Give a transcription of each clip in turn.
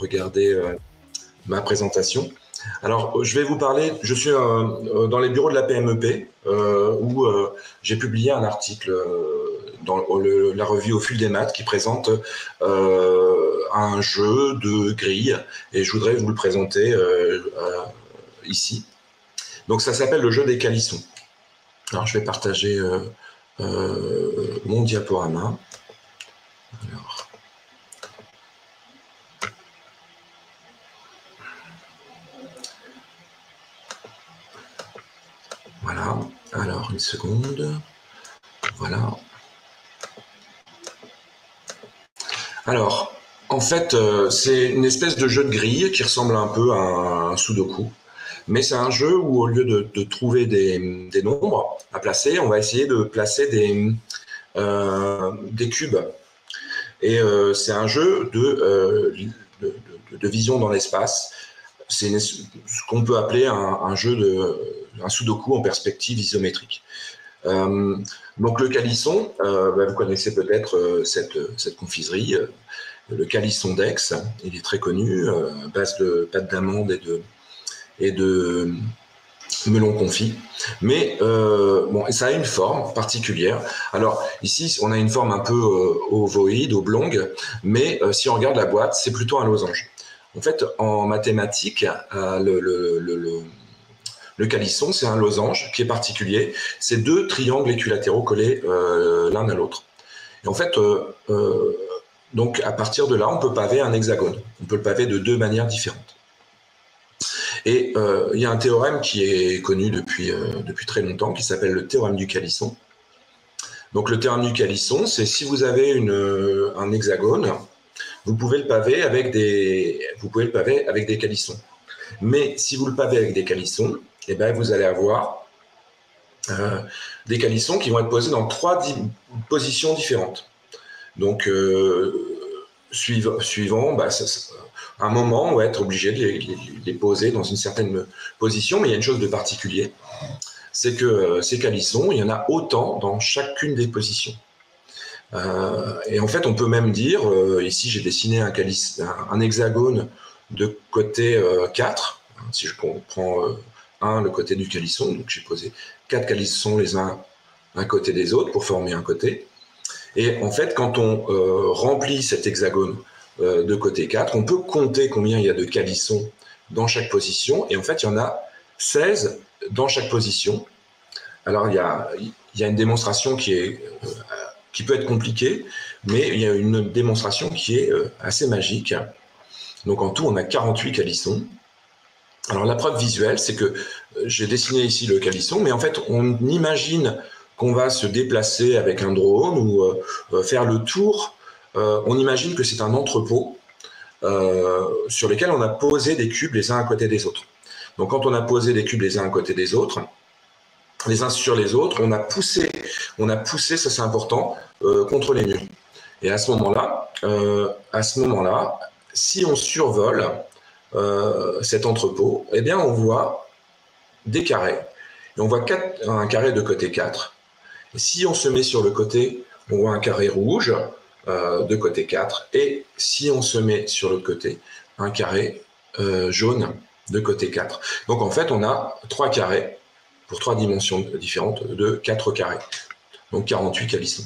regarder ma présentation. Alors, je vais vous parler, je suis dans les bureaux de la PMEP où j'ai publié un article dans la revue Au fil des maths qui présente un jeu de grille et je voudrais vous le présenter ici. Donc, ça s'appelle le jeu des calissons. Alors, je vais partager mon diaporama. Alors, voilà, alors une seconde, voilà. Alors, en fait, c'est une espèce de jeu de grille qui ressemble un peu à un sudoku, mais c'est un jeu où au lieu de trouver des nombres à placer, on va essayer de placer des cubes. Et c'est un jeu de vision dans l'espace. C'est ce qu'on peut appeler un jeu un sudoku en perspective isométrique. Donc le calisson, vous connaissez peut-être cette confiserie, le calisson d'Aix, il est très connu, base de pâte d'amande et de melon confit, mais bon, ça a une forme particulière. Alors ici, on a une forme un peu ovoïde, oblongue, mais si on regarde la boîte, c'est plutôt un losange. En fait, en mathématiques, le calisson, c'est un losange qui est particulier. C'est deux triangles équilatéraux collés l'un à l'autre. Et en fait, donc à partir de là, on peut paver un hexagone. On peut le paver de deux manières différentes. Et il y a un théorème qui est connu depuis très longtemps, qui s'appelle le théorème du calisson. Donc le théorème du calisson, c'est si vous avez un hexagone, vous pouvez le paver avec des calissons. Mais si vous le pavez avec des calissons, eh ben, vous allez avoir des calissons qui vont être posés dans trois positions différentes. Donc, suivant, à un moment, on va être obligé de les poser dans une certaine position, mais il y a une chose de particulier, c'est que ces calissons, il y en a autant dans chacune des positions. Et en fait, on peut même dire, ici j'ai dessiné un hexagone de côté 4, si je prends 1, le côté du calisson, donc j'ai posé 4 calissons les uns à côté des autres pour former un côté. Et en fait, quand on remplit cet hexagone de côté 4, on peut compter combien il y a de calissons dans chaque position, et en fait, il y en a 16 dans chaque position. Alors, il y a une démonstration qui peut être compliquée, mais il y a une démonstration qui est assez magique. Donc, en tout, on a 48 calissons. Alors, la preuve visuelle, c'est que j'ai dessiné ici le calisson, mais en fait, on imagine qu'on va se déplacer avec un drone ou faire le tour. On imagine que c'est un entrepôt sur lequel on a posé des cubes les uns à côté des autres. Donc, quand on a posé des cubes les uns à côté des autres, les uns sur les autres, on a poussé, ça c'est important, contre les murs. Et à ce moment-là, si on survole cet entrepôt, eh bien on voit des carrés. Et on voit un carré de côté 4. Et si on se met sur le côté, on voit un carré rouge de côté 4. Et si on se met sur l'autre côté, un carré jaune de côté 4. Donc en fait, on a 3 carrés pour 3 dimensions différentes de 4 carrés. Donc 48 calissons.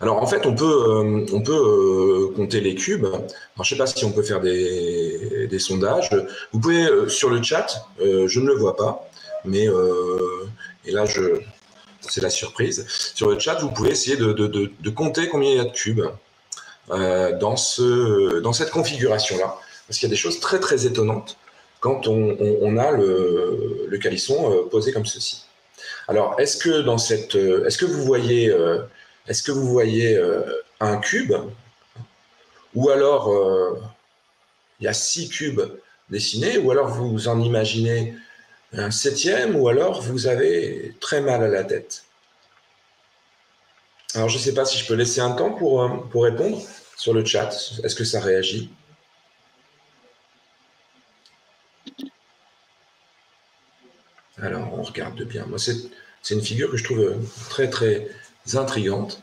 Alors en fait, on peut compter les cubes. Alors, je ne sais pas si on peut faire des sondages. Vous pouvez, sur le chat, je ne le vois pas, mais et là, c'est la surprise. Sur le chat, vous pouvez essayer de compter combien il y a de cubes dans cette configuration-là. Parce qu'il y a des choses très, très étonnantes quand on a le calisson posé comme ceci. Alors, est-ce que vous voyez un cube, ou alors il y a 6 cubes dessinés, ou alors vous en imaginez un 7e, ou alors vous avez très mal à la tête? Alors, je ne sais pas si je peux laisser un temps pour répondre sur le chat. Est-ce que ça réagit? Alors, on regarde bien. Moi, c'est une figure que je trouve très, très intrigante.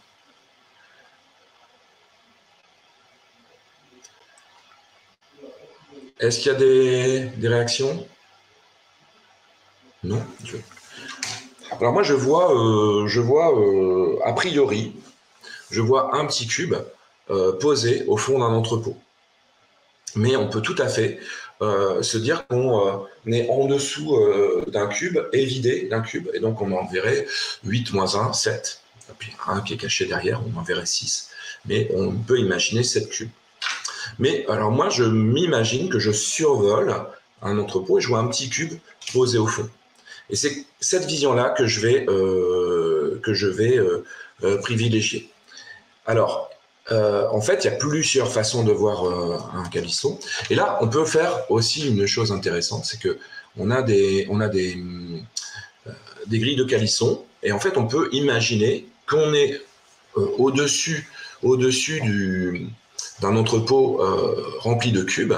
Est-ce qu'il y a des réactions? Non. Alors moi, je vois a priori, je vois un petit cube posé au fond d'un entrepôt. Mais on peut tout à fait se dire qu'on est en dessous d'un cube et vidé d'un cube. Et donc on en verrait 8 moins 1, 7. Et puis 1 qui est caché derrière, on en verrait 6. Mais on peut imaginer 7 cubes. Mais alors moi, je m'imagine que je survole un entrepôt et je vois un petit cube posé au fond. Et c'est cette vision-là que je vais privilégier. Alors, en fait, il y a plusieurs façons de voir un calisson. Et là, on peut faire aussi une chose intéressante, c'est que on a des grilles de calisson, et en fait, on peut imaginer qu'on est au-dessus d'un entrepôt rempli de cubes,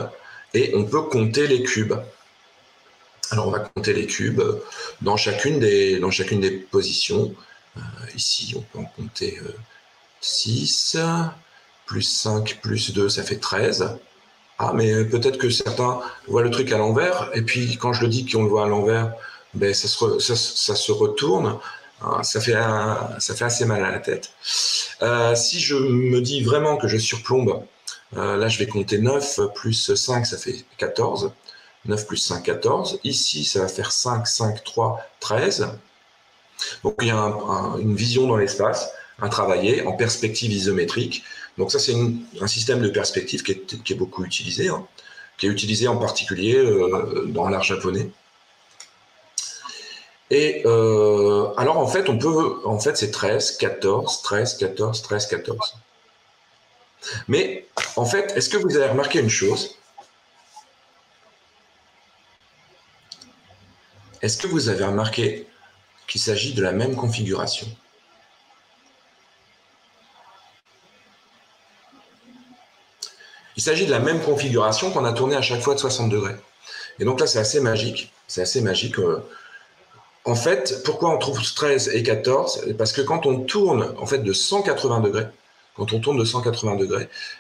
et on peut compter les cubes. Alors, on va compter les cubes dans chacune des positions. Ici, on peut en compter 6, plus 5, plus 2, ça fait 13. Ah, mais peut-être que certains voient le truc à l'envers, et puis quand je le dis qu'on le voit à l'envers, ben, ça se retourne, ça fait assez mal à la tête. Si je me dis vraiment que je surplombe, là je vais compter 9 plus 5, ça fait 14. 9 plus 5, 14. Ici, ça va faire 5, 5, 3, 13. Donc, il y a une vision dans l'espace, un travailler en perspective isométrique. Donc, ça, c'est un système de perspective qui est beaucoup utilisé, hein, qui est utilisé en particulier dans l'art japonais. Et alors, en fait, c'est 13, 14, 13, 14, 13, 14. Mais, en fait, est-ce que vous avez remarqué une chose? Est-ce que vous avez remarqué qu'il s'agit de la même configuration? Il s'agit de la même configuration qu'on a tournée à chaque fois de 60 degrés. Et donc là, c'est assez magique. C'est assez magique. En fait, pourquoi on trouve 13 et 14? Parce que quand on tourne en fait de 180 degrés,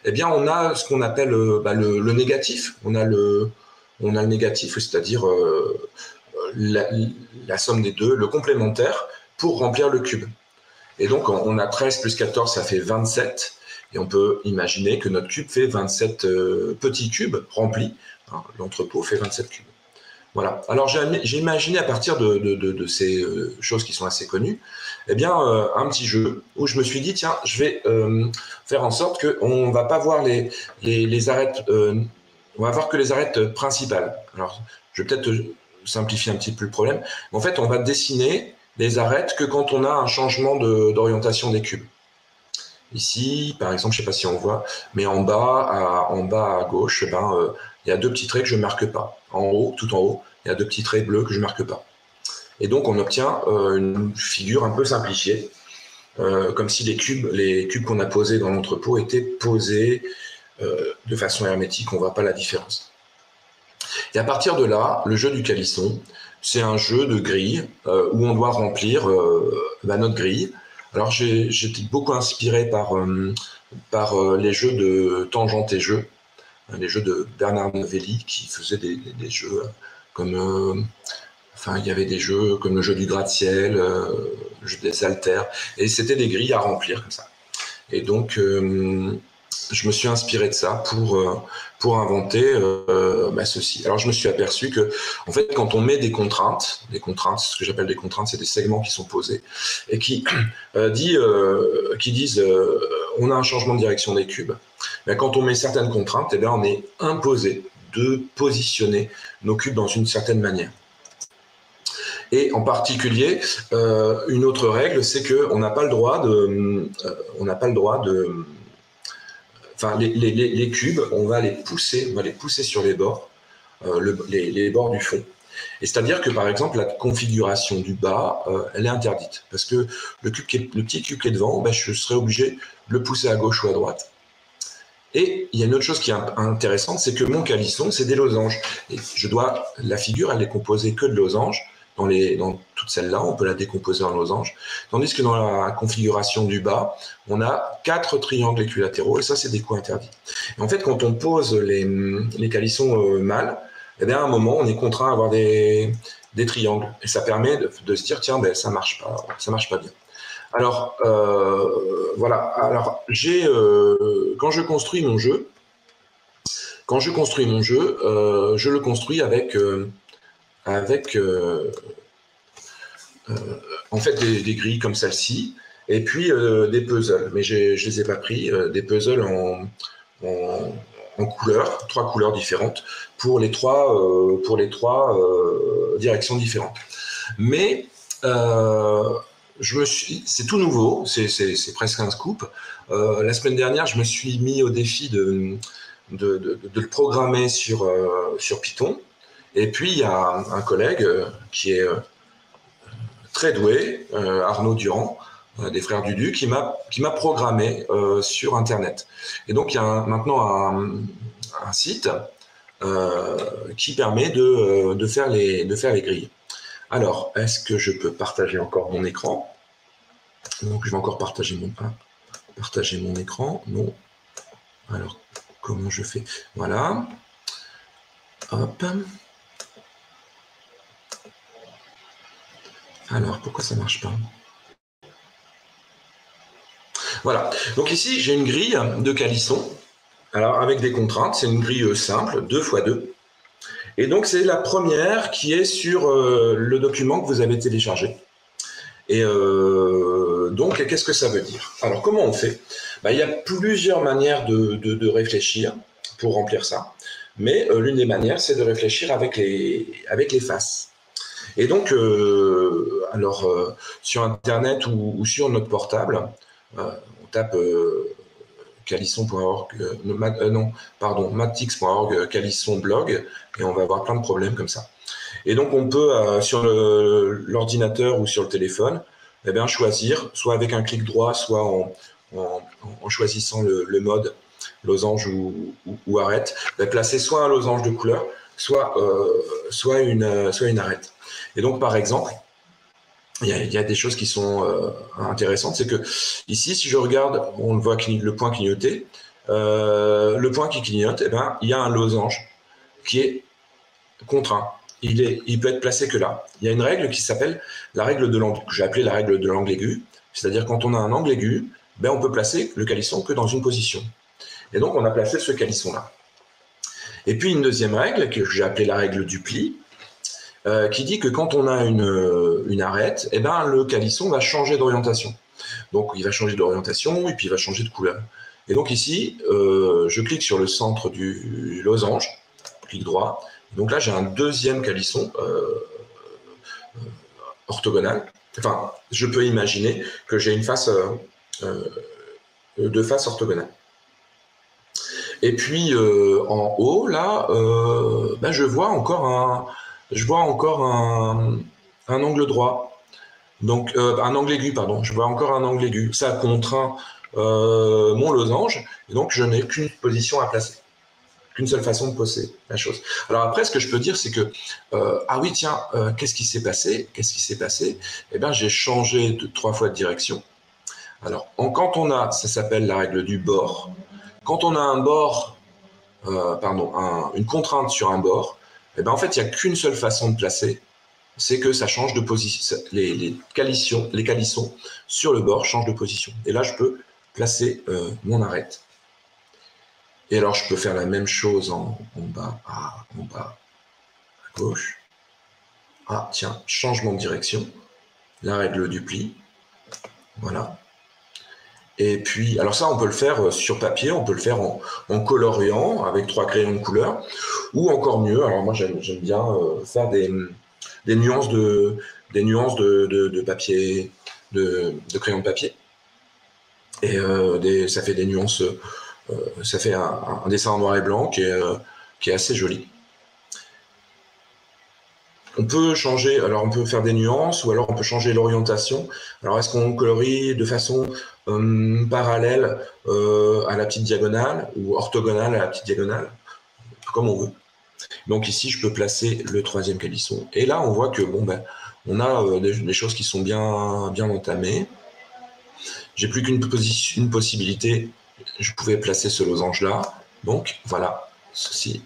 eh bien, on a ce qu'on appelle le négatif. On a le négatif, c'est-à-dire la somme des deux, le complémentaire, pour remplir le cube. Et donc, on a 13 plus 14, ça fait 27. Et on peut imaginer que notre cube fait 27 petits cubes remplis. Hein, l'entrepôt fait 27 cubes. Voilà. Alors, j'ai imaginé à partir de ces choses qui sont assez connues, eh bien, un petit jeu où je me suis dit, tiens, je vais faire en sorte qu'on ne va pas voir les arêtes, on va voir que les arêtes principales. Alors, je vais peut-être simplifier un petit peu le problème. Mais en fait, on va dessiner les arêtes que quand on a un changement d'orientation des cubes. Ici, par exemple, je ne sais pas si on voit, mais en bas à gauche, il y a deux petits traits que je ne marque pas. En haut, tout en haut, il y a deux petits traits bleus que je ne marque pas. Et donc, on obtient une figure un peu simplifiée, comme si les cubes qu'on a posés dans l'entrepôt étaient posés de façon hermétique, on ne voit pas la différence. Et à partir de là, le jeu du calisson, c'est un jeu de grille où on doit remplir notre grille. Alors, j'étais beaucoup inspiré par les jeux de Tangente et Jeux, les jeux de Bernard Novelli qui faisait des jeux comme... il y avait des jeux comme le jeu du gratte-ciel, le jeu des haltères, et c'était des grilles à remplir comme ça. Et donc, je me suis inspiré de ça pour inventer ceci. Alors, je me suis aperçu que, en fait, quand on met des contraintes, ce que j'appelle des contraintes, c'est des segments qui sont posés et qui disent on a un changement de direction des cubes. Mais quand on met certaines contraintes, on est imposé de positionner nos cubes dans une certaine manière. Et en particulier, une autre règle, c'est qu'on n'a pas le droit de... les cubes, on va les pousser sur les bords, les bords du fond. Et c'est-à-dire que, par exemple, la configuration du bas, elle est interdite. Parce que le petit cube qui est devant, je serai obligé de le pousser à gauche ou à droite. Et il y a une autre chose qui est intéressante, c'est que mon calisson, c'est des losanges. Et la figure, elle est composée que de losanges. dans toutes celles-là, on peut la décomposer en losange, tandis que dans la configuration du bas, on a 4 triangles équilatéraux, et ça, c'est des coups interdits. Et en fait, quand on pose les calissons mâles, eh bien, à un moment, on est contraint à avoir des triangles, et ça permet de se dire, tiens, ben, ça marche pas bien. Alors, voilà. Alors, quand je construis mon jeu, je le construis avec en fait des grilles comme celle-ci, et puis des puzzles. Mais je les ai pas pris, des puzzles en couleurs, 3 couleurs différentes pour les trois directions différentes. Mais c'est tout nouveau, c'est presque un scoop. La semaine dernière, je me suis mis au défi de le programmer sur Python. Et puis, il y a un collègue qui est très doué, Arnaud Durand, des frères Dudu, qui m'a programmé sur Internet. Et donc, il y a maintenant un site qui permet de faire les grilles. Alors, est-ce que je peux partager encore mon écran? Donc, je vais encore partager mon écran. Non. Alors, comment je fais? Voilà. Hop. Alors, pourquoi ça ne marche pas? Voilà. Donc ici, j'ai une grille de calissons. Alors, avec des contraintes, c'est une grille simple, 2 x 2. Et donc, c'est la première qui est sur le document que vous avez téléchargé. Et donc, qu'est-ce que ça veut dire? Alors, comment on fait? Il y a plusieurs manières de réfléchir pour remplir ça. Mais l'une des manières, c'est de réfléchir avec les faces. Et donc, sur Internet ou sur notre portable, on tape calisson.org, matix.org, calisson blog, et on va avoir plein de problèmes comme ça. Et donc, on peut, sur l'ordinateur ou sur le téléphone, eh bien, choisir, soit avec un clic droit, soit en choisissant le mode losange ou arête, placer soit un losange de couleur, soit une arête. Et donc, par exemple, il y a des choses qui sont intéressantes. C'est que ici, si je regarde, on le voit le point clignoté. Le point qui clignote, eh ben, il y a un losange qui est contraint. Il peut être placé que là. Il y a une règle qui s'appelle la règle de l'angle, que j'ai appelée la règle de l'angle aigu. C'est-à-dire, quand on a un angle aigu, ben, on peut placer le calisson que dans une position. Et donc, on a placé ce calisson-là. Et puis, une deuxième règle, que j'ai appelée la règle du pli, qui dit que quand on a une arête, eh ben, le calisson va changer d'orientation. Donc, il va changer d'orientation et puis il va changer de couleur. Et donc ici, je clique sur le centre du losange, clic droit. Donc là, j'ai un deuxième calisson orthogonal. Enfin, je peux imaginer que j'ai une face deux faces orthogonales. Et puis en haut, là, je vois encore un angle droit. Donc, un angle aigu, pardon. Je vois encore un angle aigu. Ça contraint mon losange, et donc je n'ai qu'une position à placer. Qu'une seule façon de poser la chose. Alors après, ce que je peux dire, c'est que, ah oui, tiens, qu'est-ce qui s'est passé? Eh bien, j'ai changé 3 fois de direction. Alors, quand on a, ça s'appelle la règle du bord. Quand on a un bord, une contrainte sur un bord, eh bien, en fait, il n'y a qu'une seule façon de placer, c'est que ça change de position. Les calissons sur le bord changent de position. Et là, je peux placer mon arête. Et alors, je peux faire la même chose en bas à gauche. Ah, tiens, changement de direction. La règle du pli. Voilà. Et puis, alors ça, on peut le faire sur papier, on peut le faire en coloriant avec 3 crayons de couleur. Ou encore mieux, alors moi, j'aime bien faire des nuances de papier, de crayon de papier. Et ça fait des nuances... ça fait un dessin en noir et blanc qui est assez joli. On peut changer, alors on peut faire des nuances ou alors on peut changer l'orientation. Alors est-ce qu'on colorie de façon parallèle à la petite diagonale ou orthogonale à la petite diagonale, comme on veut. Donc ici je peux placer le 3e calisson et là on voit que bon ben On a des choses qui sont bien entamées. J'ai plus qu'une possibilité. Je pouvais placer ce losange-là. Donc, voilà, ceci.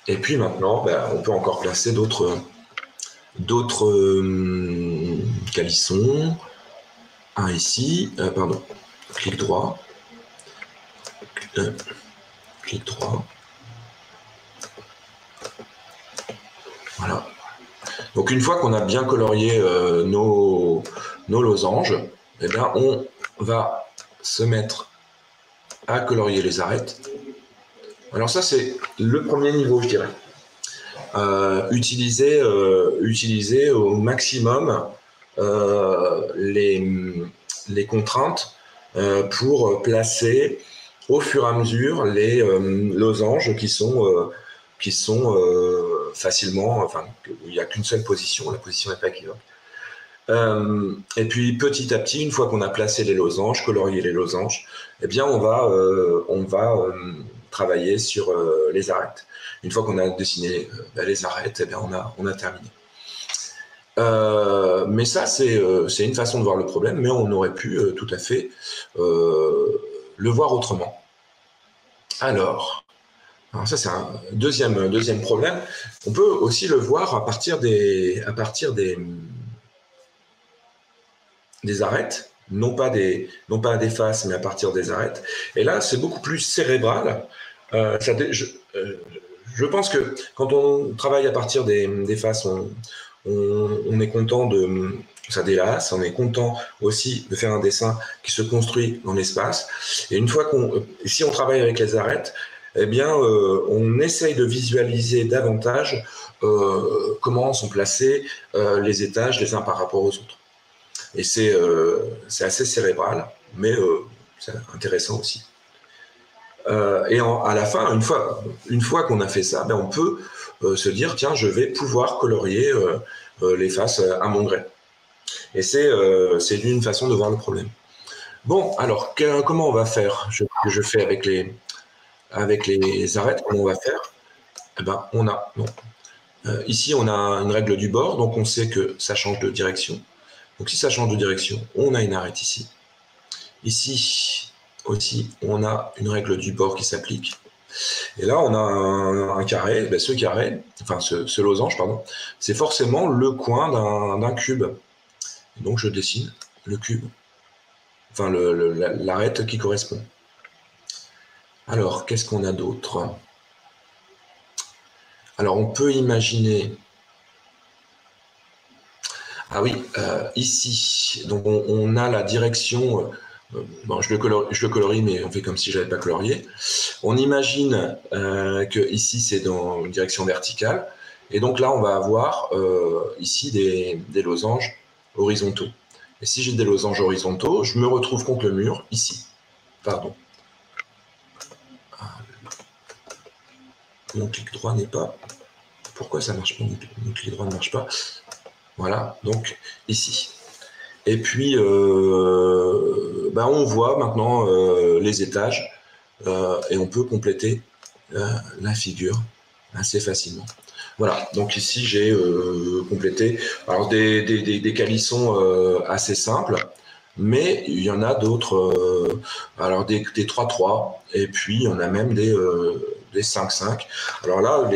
Et puis maintenant, on peut encore placer d'autres calissons. Un ici, pardon, clic droit. Clic droit. Voilà. Donc une fois qu'on a bien colorié nos losanges, eh bien, on va se mettre à colorier les arêtes. Alors ça, c'est le premier niveau, je dirais. Utiliser au maximum les contraintes pour placer au fur et à mesure les losanges qui sont facilement, enfin, il n'y a qu'une seule position, la position n'est pas équivoque. Et puis petit à petit, une fois qu'on a placé les losanges, colorié les losanges, eh bien on va travailler sur les arêtes. Une fois qu'on a dessiné les arêtes, eh bien on a terminé. Mais ça, c'est une façon de voir le problème, mais on aurait pu tout à fait le voir autrement. Alors ça, c'est un deuxième problème. On peut aussi le voir à partir des arêtes, non pas des faces, mais à partir des arêtes. Et là, c'est beaucoup plus cérébral. Je pense que quand on travaille à partir des faces, on est content ça délasse, on est content aussi de faire un dessin qui se construit dans l'espace. Et une fois si on travaille avec les arêtes, eh bien, on essaye de visualiser davantage comment sont placés les étages les uns par rapport aux autres. Et c'est assez cérébral, mais c'est intéressant aussi. Et à la fin, une fois qu'on a fait ça, on peut se dire, tiens, je vais pouvoir colorier les faces à mon gré. Et c'est une façon de voir le problème. Bon, alors, comment on va faire? Je fais avec les arêtes, comment on va faire? Eh ben, ici, on a une règle du bord, donc on sait que ça change de direction. Donc si ça change de direction, on a une arête ici. Ici aussi, on a une règle du bord qui s'applique. Et là, on a un carré. Ce carré, enfin ce losange, pardon, c'est forcément le coin d'un cube. Et donc je dessine le cube, enfin l'arête qui correspond. Alors, qu'est-ce qu'on a d'autre? Alors, on peut imaginer... Ah oui, ici, donc on a la direction... bon, je le colorie, mais on fait comme si je n'avais pas colorié. On imagine que ici, c'est dans une direction verticale. Et donc là, on va avoir ici des losanges horizontaux. Et si j'ai des losanges horizontaux, je me retrouve contre le mur, ici. Pardon. Mon clic droit n'est pas... Pourquoi ça ne marche pas? Mon clic droit ne marche pas. Voilà, donc ici. Et puis, on voit maintenant les étages et on peut compléter la figure assez facilement. Voilà, donc ici j'ai complété alors des calissons assez simples, mais il y en a d'autres, alors des 3-3, et puis il y en a même des 5-5. Alors là,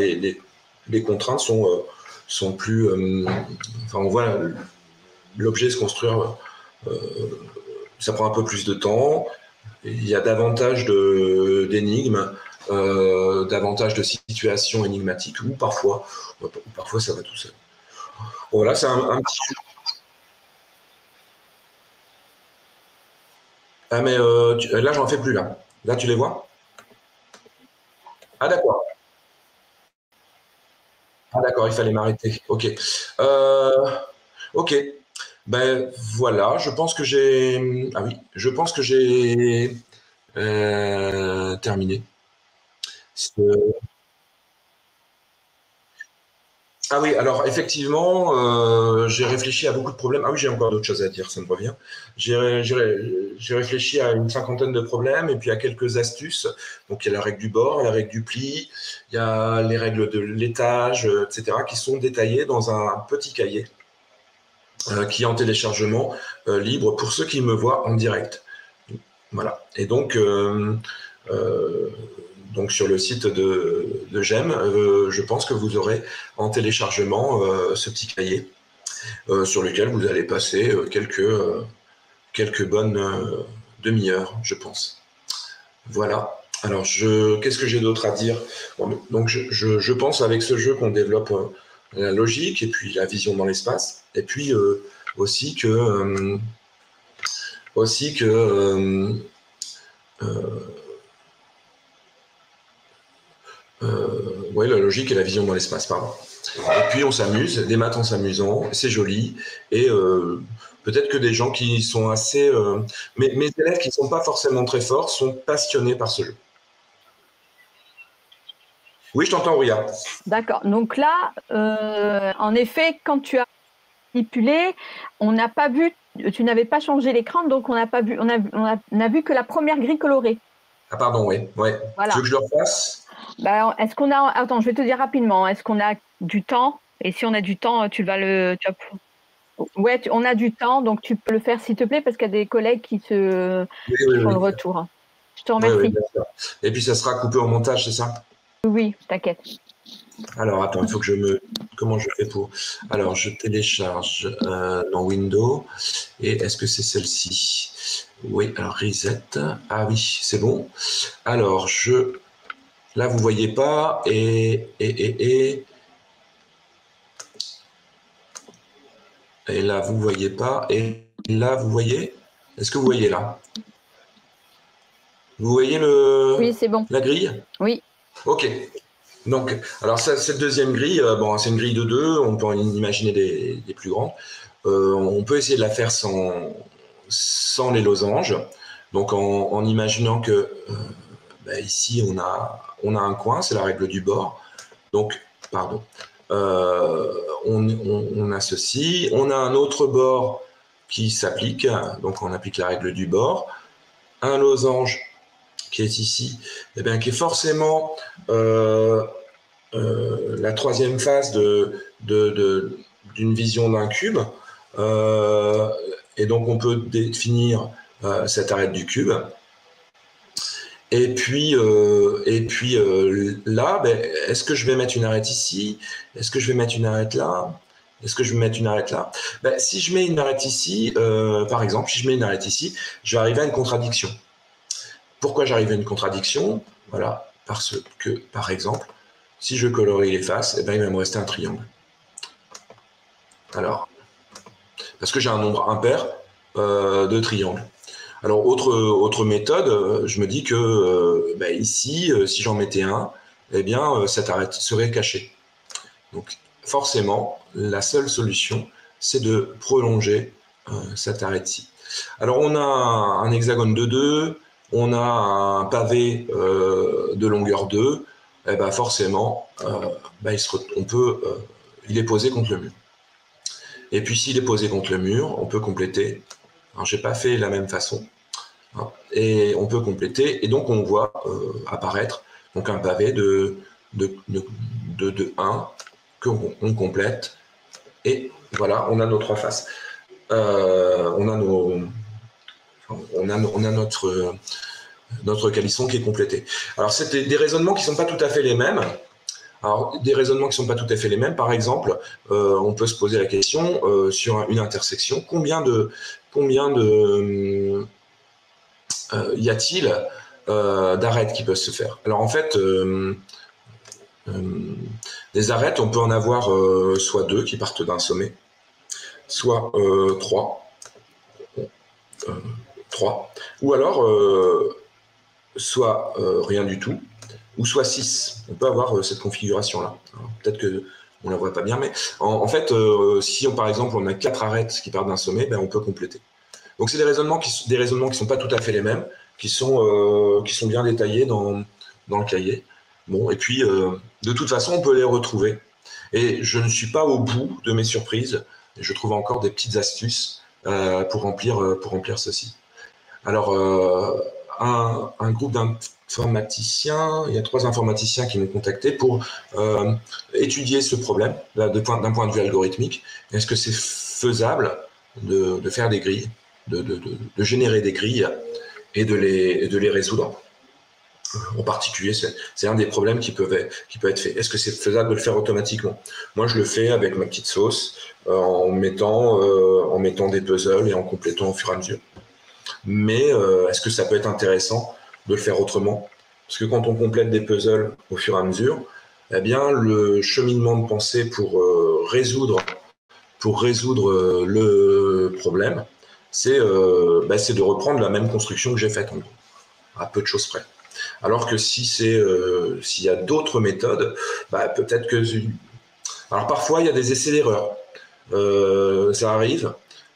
les contraintes sont plus... enfin, on voit l'objet se construire, ça prend un peu plus de temps, il y a davantage d'énigmes, davantage de situations énigmatiques, ou parfois ça va tout seul. Voilà, c'est un petit... Ah mais là j'en fais plus là. Là tu les vois? Ah d'accord. Ah d'accord, il fallait m'arrêter. Ok. Ok. Ben voilà, je pense que j'ai... Ah oui, je pense que j'ai terminé. Ah oui, alors effectivement, j'ai réfléchi à beaucoup de problèmes. Ah oui, j'ai encore d'autres choses à dire, ça me revient. J'ai réfléchi à une cinquantaine de problèmes et puis à quelques astuces. Donc il y a la règle du bord, la règle du pli, il y a les règles de l'étage, etc., qui sont détaillées dans un petit cahier qui est en téléchargement libre pour ceux qui me voient en direct. Voilà. Et donc sur le site de GEM, je pense que vous aurez en téléchargement ce petit cahier sur lequel vous allez passer quelques bonnes demi-heures, je pense. Voilà. Alors, qu'est-ce que j'ai d'autre à dire? Bon, donc, je pense avec ce jeu qu'on développe la logique et puis la vision dans l'espace, et puis aussi que ouais, la logique et la vision dans l'espace, pardon. Et puis on s'amuse, des maths en s'amusant, c'est joli, et peut-être que des gens qui sont assez... mes élèves qui ne sont pas forcément très forts sont passionnés par ce jeu. Oui, je t'entends, Rouya. D'accord. Donc là, en effet, quand tu as manipulé, on n'a pas vu, tu n'avais pas changé l'écran, donc on n'a pas vu, on a vu que la première grille colorée. Ah pardon, oui. Ouais. Voilà. Tu veux que je le refasse? Bah, est-ce qu'on a... Attends, je vais te dire rapidement. Est-ce qu'on a du temps? Et si on a du temps, tu vas le... Ouais, on a du temps, donc tu peux le faire s'il te plaît, parce qu'il y a des collègues qui font le retour. Je te remercie. Oui, bien sûr. Et puis ça sera coupé au montage, c'est ça? Oui, t'inquiète. Alors attends, il faut que je me... Comment je fais pour... Alors je télécharge dans Windows. Et est-ce que c'est celle-ci? Oui, alors reset. Ah oui, c'est bon. Alors là, vous voyez pas. Et là, vous voyez pas. Et là, vous voyez? Est-ce que vous voyez là? Vous voyez Oui, c'est bon. la grille? Oui. Ok. Donc, alors cette deuxième grille, bon, c'est une grille de 2, on peut en imaginer des plus grandes. On peut essayer de la faire sans les losanges. Donc, en imaginant que ici, on a un coin, c'est la règle du bord. Donc, pardon. On a ceci. On a un autre bord qui s'applique. Donc, on applique la règle du bord. Un losange qui est ici, eh bien, qui est forcément la troisième phase d'une vision d'un cube. Et donc, on peut définir cette arête du cube. Et puis là, est-ce que je vais mettre une arête ici? Est-ce que je vais mettre une arête là? Est-ce que je vais mettre une arête là? Si je mets une arête ici, par exemple, si je mets une arête ici, je vais arriver à une contradiction. Pourquoi j'arrive à une contradiction? Voilà, parce que, par exemple, si je colorie les faces, il va me rester un triangle. Alors, parce que j'ai un nombre impair de triangles. Alors, autre méthode, je me dis que ici, si j'en mettais un, eh bien, cette arête serait cachée. Donc, forcément, la seule solution, c'est de prolonger cette arête-ci. Alors, on a un hexagone de 2, on a un pavé de longueur 2, et forcément, il est posé contre le mur. Et puis, s'il est posé contre le mur, on peut compléter. Alors, j'ai pas fait la même façon. Et on peut compléter, et donc on voit apparaître donc un pavé de 1 qu'on complète, et voilà, on a nos trois faces. On a notre calisson qui est complété. Alors, c'est des raisonnements qui ne sont pas tout à fait les mêmes. Alors, des raisonnements qui ne sont pas tout à fait les mêmes, par exemple, on peut se poser la question sur une intersection, combien y a-t-il d'arêtes qui peuvent se faire? Alors en fait, des arêtes, on peut en avoir soit 2 qui partent d'un sommet, soit 3, ou alors soit rien du tout, ou soit 6. On peut avoir cette configuration-là. Peut-être qu'on ne la voit pas bien, mais en fait, si par exemple on a 4 arêtes qui partent d'un sommet, on peut compléter. Donc c'est des raisonnements qui sont pas tout à fait les mêmes, qui sont bien détaillés dans le cahier. Bon, et puis de toute façon, on peut les retrouver. Et je ne suis pas au bout de mes surprises. Et je trouve encore des petites astuces pour remplir ceci. Alors, un groupe d'informaticiens, il y a 3 informaticiens qui m'ont contacté pour étudier ce problème d'un point de vue algorithmique. Est-ce que c'est faisable de faire des grilles, de générer des grilles et de les résoudre? En particulier, c'est un des problèmes qui peut être fait. Est-ce que c'est faisable de le faire automatiquement? Moi, je le fais avec ma petite sauce, en mettant des puzzles et en complétant au fur et à mesure. Mais est-ce que ça peut être intéressant de le faire autrement? Parce que quand on complète des puzzles au fur et à mesure, eh bien, le cheminement de pensée pour résoudre le problème, c'est de reprendre la même construction que j'ai faite, en gros, à peu de choses près. Alors que s'il y a d'autres méthodes, peut-être que... Alors parfois, il y a des essais d'erreur. Ça arrive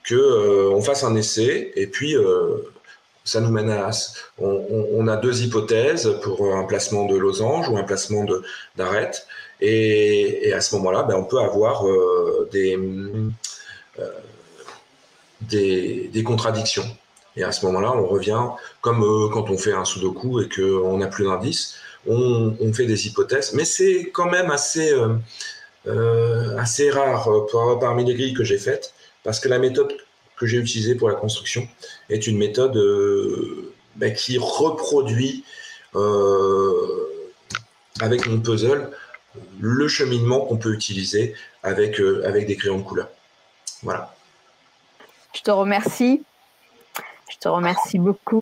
qu'on fasse un essai et puis ça nous mène à... On a 2 hypothèses pour un placement de losange ou un placement d'arête. Et à ce moment-là, on peut avoir des contradictions. Et à ce moment-là, on revient, comme quand on fait un sudoku et qu'on n'a plus d'indice, on fait des hypothèses. Mais c'est quand même assez rare parmi les grilles que j'ai faites, parce que la méthode que j'ai utilisée pour la construction est une méthode qui reproduit avec mon puzzle le cheminement qu'on peut utiliser avec des crayons de couleur. Voilà. Je te remercie. Je te remercie beaucoup.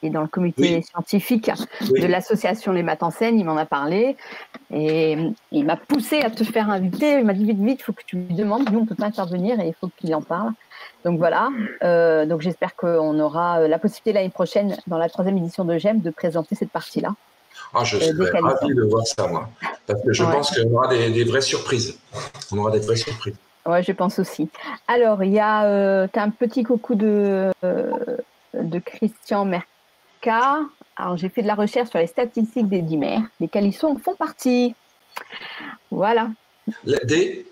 Et dans le comité scientifique de l'association Les Maths en Seine, il m'en a parlé et il m'a poussé à te faire inviter. Il m'a dit vite, il faut que tu lui demandes. Nous, on ne peut pas intervenir et il faut qu'il en parle. Donc voilà. Donc j'espère qu'on aura la possibilité l'année prochaine, dans la 3e édition de GEM, de présenter cette partie-là. Je serais ravi de voir ça, moi. Parce que je pense qu'on aura des vraies surprises. On aura des vraies surprises. Oui, je pense aussi. Alors, il y a tu as un petit coucou de Christian Merca. Alors, j'ai fait de la recherche sur les statistiques des dimères. Les calissons en font partie. Voilà. Les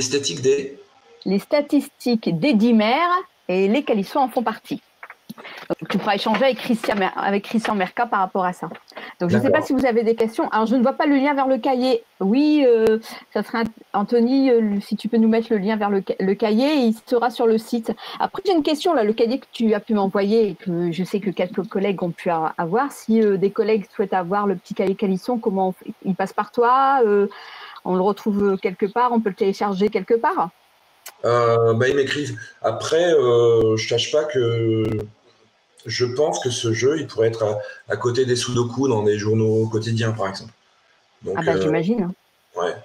statistiques des dimères et les calissons en font partie. Donc, tu pourras échanger avec Christian Merca par rapport à ça. Donc, je ne sais pas si vous avez des questions. Alors, je ne vois pas le lien vers le cahier. Oui, ça serait Anthony, si tu peux nous mettre le lien vers le cahier, il sera sur le site. Après, j'ai une question, là, le cahier que tu as pu m'envoyer et que je sais que quelques collègues ont pu avoir. Si des collègues souhaitent avoir le petit cahier calisson, comment il passe par toi? On le retrouve quelque part? On peut le télécharger quelque part? Ils m'écrivent. Après, je ne cache pas que je pense que ce jeu, il pourrait être à côté des sudoku dans des journaux quotidiens, par exemple. Donc, j'imagine. Ouais.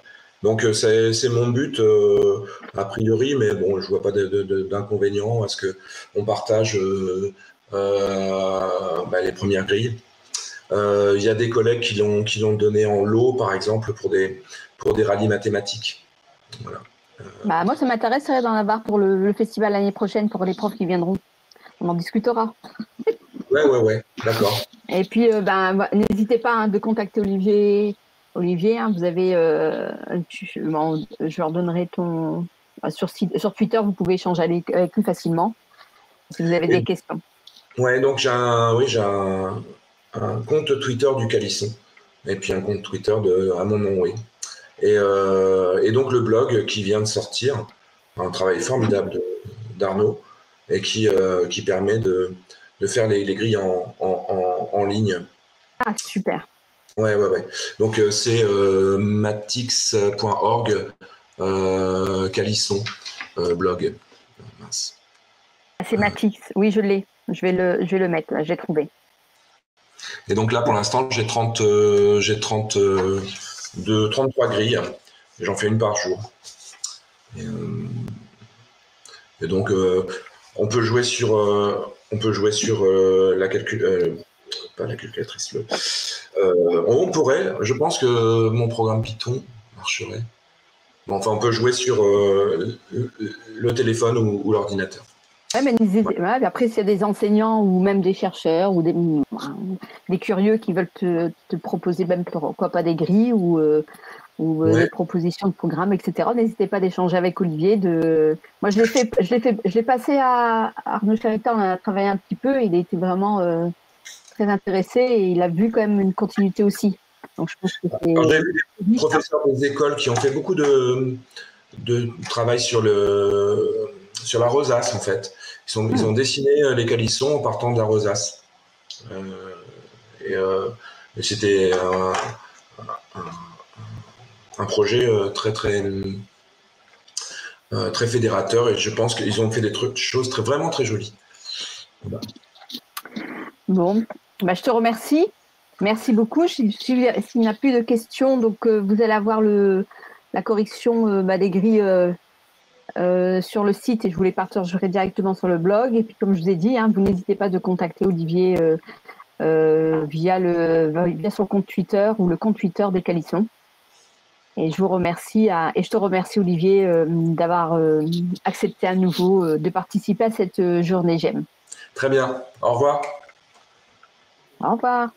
Donc, c'est mon but, a priori, mais bon, je ne vois pas d'inconvénient à ce qu'on partage les premières grilles. Il y a des collègues qui l'ont donné en lot, par exemple, pour des rallyes mathématiques. Voilà. Moi, ça m'intéresserait d'en avoir pour le festival l'année prochaine, pour les profs qui viendront. On en discutera. Ouais, d'accord. Et puis, n'hésitez pas de contacter Olivier. Olivier, vous avez, je leur donnerai ton sur Twitter. Vous pouvez échanger avec lui facilement si vous avez des questions. Ouais, donc j'ai un compte Twitter du Calisson et puis un compte Twitter à mon nom, oui. Et donc le blog qui vient de sortir, un travail formidable d'Arnaud et qui permet de faire les grilles en ligne. Ah, super. Ouais. Donc c'est matix.org Calisson blog. Mince. C'est Matix, oui, je l'ai. Je vais le mettre, là, j'ai trouvé. Et donc là, pour l'instant, j'ai 33 grilles. Et j'en fais une par jour. Et donc, on peut jouer sur la pas la calculatrice. On pourrait, je pense que mon programme Python marcherait. Bon, enfin, on peut jouer sur le téléphone ou l'ordinateur. Ouais, mais ouais, après, s'il y a des enseignants ou même des chercheurs ou des curieux qui veulent te proposer même pourquoi pas des grilles ou des propositions de programmes, etc. N'hésitez pas d'échanger avec Olivier. Moi, je l'ai passé à Arnaud Charita, on a travaillé un petit peu, il était vraiment très intéressé et il a vu quand même une continuité aussi. Donc, je pense que j'ai vu des professeurs des écoles qui ont fait beaucoup de travail sur la rosace, en fait. Ils ont dessiné les calissons en partant de la rosace. Et c'était un projet très, très, très fédérateur, et je pense qu'ils ont fait des choses vraiment très jolies. Voilà. Bon, je te remercie. Merci beaucoup. S'il n'y a plus de questions, donc vous allez avoir la correction des grilles sur le site et je vous les partagerai directement sur le blog. Et puis, comme je vous ai dit, vous n'hésitez pas de contacter Olivier via son compte Twitter ou le compte Twitter des Calissons. Et je vous remercie et je te remercie, Olivier, d'avoir accepté à nouveau de participer à cette journée GEM. Très bien. Au revoir. Au revoir.